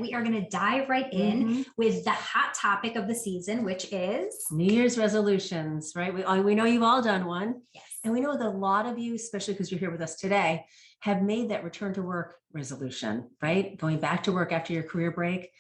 We are going to dive right in with the hot topic of the season, which is New Year's resolutions, right? We know you've all done one. Yes. And we know that a lot of you, especially because you're here with us today, have made that return to work resolution, right? Going back to work after your career break.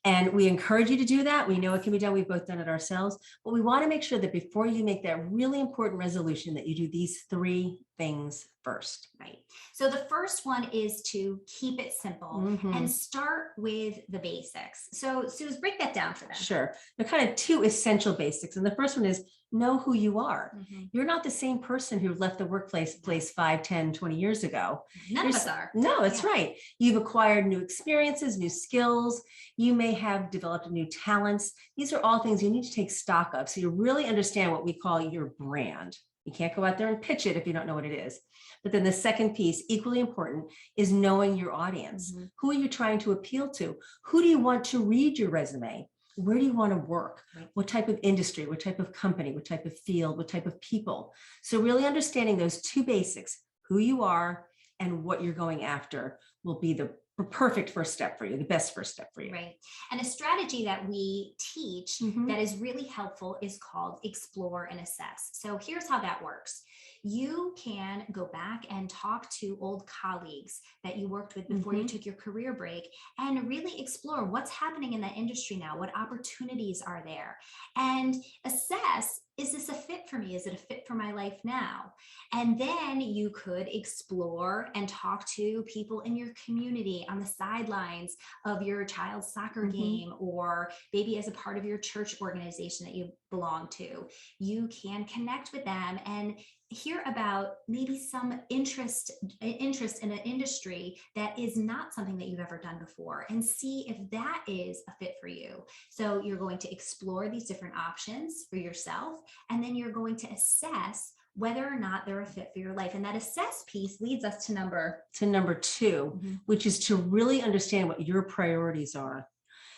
And we encourage you to do that. We know it can be done. We've both done it ourselves, but we want to make sure that before you make that really important resolution that you do these 3 things first. Right. So the first one is to keep it simple and start with the basics. So Suze, break that down for them. Sure. They're kind of 2 essential basics. And the first one is know who you are. You're not the same person who left the workplace 5, 10, 20 years ago. None of us are. No, that's right. You've acquired new experiences, new skills. You may have developed new talents. These are all things you need to take stock of. So you really understand what we call your brand. You can't go out there and pitch it if you don't know what it is. But then the second piece, equally important, is knowing your audience. Who are you trying to appeal to? Who do you want to read your resume? Where do you want to work? Right. What type of industry, what type of company, what type of field, what type of people? So really understanding those 2 basics, who you are and what you're going after, will be the perfect first step for you, the best first step for you. Right. And a strategy that we teach that is really helpful is called explore and assess. So here's how that works. You can go back and talk to old colleagues that you worked with before you took your career break and really explore what's happening in that industry now, what opportunities are there, and assess, is this a fit for me? Is it a fit for my life now? And then you could explore and talk to people in your community on the sidelines of your child's soccer game, or maybe as a part of your church organization that you belong to. You can connect with them and hear about maybe some interest in an industry that is not something that you've ever done before, and see if that is a fit for you. So you're going to explore these different options for yourself, and then you're going to assess whether or not they're a fit for your life. And that assess piece leads us to number 2, which is to really understand what your priorities are.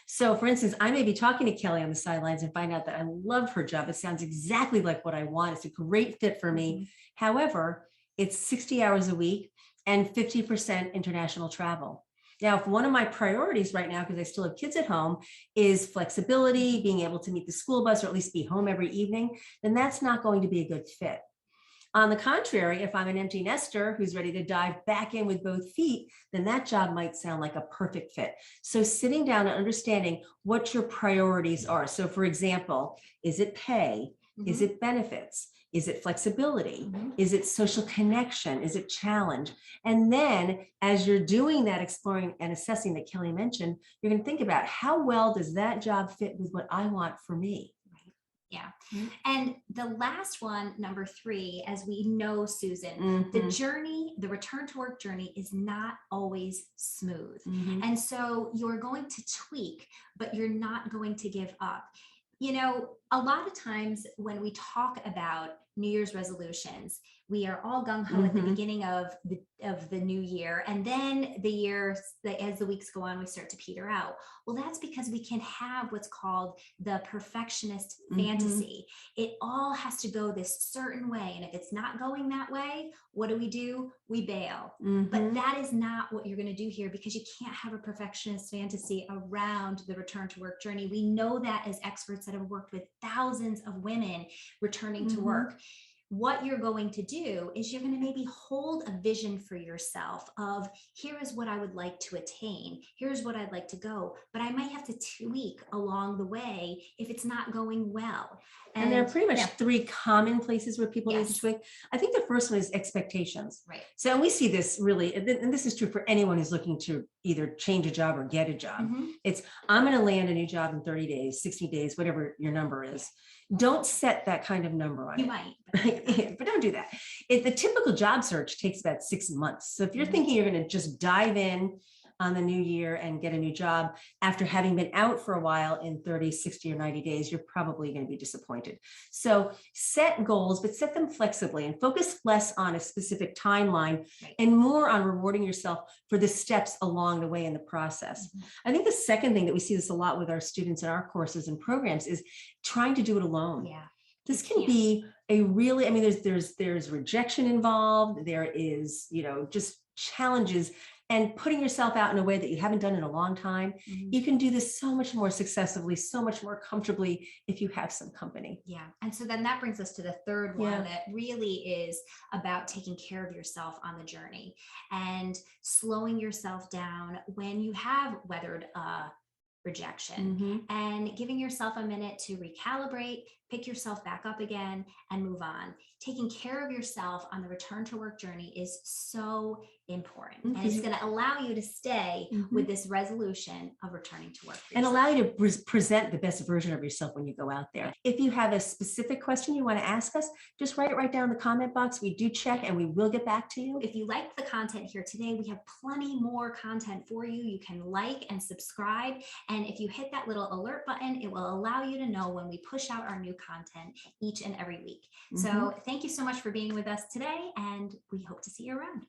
So for instance, I may be talking to Kelley on the sidelines and find out that I love her job. It sounds exactly like what I want. It's a great fit for me. However, it's 60 hours a week and 50% international travel. Now, if one of my priorities right now, because I still have kids at home, is flexibility, being able to meet the school bus or at least be home every evening, then that's not going to be a good fit. On the contrary, if I'm an empty nester who's ready to dive back in with both feet, then that job might sound like a perfect fit. So sitting down and understanding what your priorities are. So for example, is it pay? Is it benefits? Is it flexibility? Is it social connection? Is it challenge? And then as you're doing that exploring and assessing that Kelley mentioned, you're going to think about how well does that job fit with what I want for me? Yeah. And the last one, number 3, as we know, Susan, the journey, the return to work journey is not always smooth. And so you're going to tweak, but you're not going to give up. You know, a lot of times when we talk about New Year's resolutions, we are all gung-ho at the beginning of the new year. And then the years, as the weeks go on, we start to peter out. Well, that's because we can have what's called the perfectionist fantasy. It all has to go this certain way. And if it's not going that way, what do? We bail. But that is not what you're going to do here, because you can't have a perfectionist fantasy around the return to work journey. We know that as experts that have worked with thousands of women returning to work. What you're going to do is you're going to maybe hold a vision for yourself of, here is what I would like to attain. Here's what I'd like to go, but I might have to tweak along the way if it's not going well. And there are pretty much 3 common places where people need to tweak. I think the first one is expectations. Right. So we see this really, and this is true for anyone who's looking to either change a job or get a job. It's, I'm going to land a new job in 30 days, 60 days, whatever your number is. Don't set that kind of number on you it. might, but don't do that. If the typical job search takes about 6 months. So if you're thinking you're going to just dive in on the new year and get a new job after having been out for a while in 30, 60, or 90 days, you're probably going to be disappointed. So set goals, but set them flexibly and focus less on a specific timeline and more on rewarding yourself for the steps along the way in the process. I think the second thing that we see this a lot with our students in our courses and programs is trying to do it alone. This can be a really, I mean, there's rejection involved. There is, just challenges and putting yourself out in a way that you haven't done in a long time, you can do this so much more successfully, so much more comfortably if you have some company. Yeah. And so then that brings us to the third one that really is about taking care of yourself on the journey and slowing yourself down when you have weathered rejection and giving yourself a minute to recalibrate, pick yourself back up again, and move on. Taking care of yourself on the return to work journey is so important. And it's going to allow you to stay with this resolution of returning to work. And allow you to present the best version of yourself when you go out there. If you have a specific question you want to ask us, just write it right down in the comment box. We do check and we will get back to you. If you liked the content here today, we have plenty more content for you. You can like and subscribe. And if you hit that little alert button, it will allow you to know when we push out our new content each and every week. So thank you so much for being with us today, and we hope to see you around.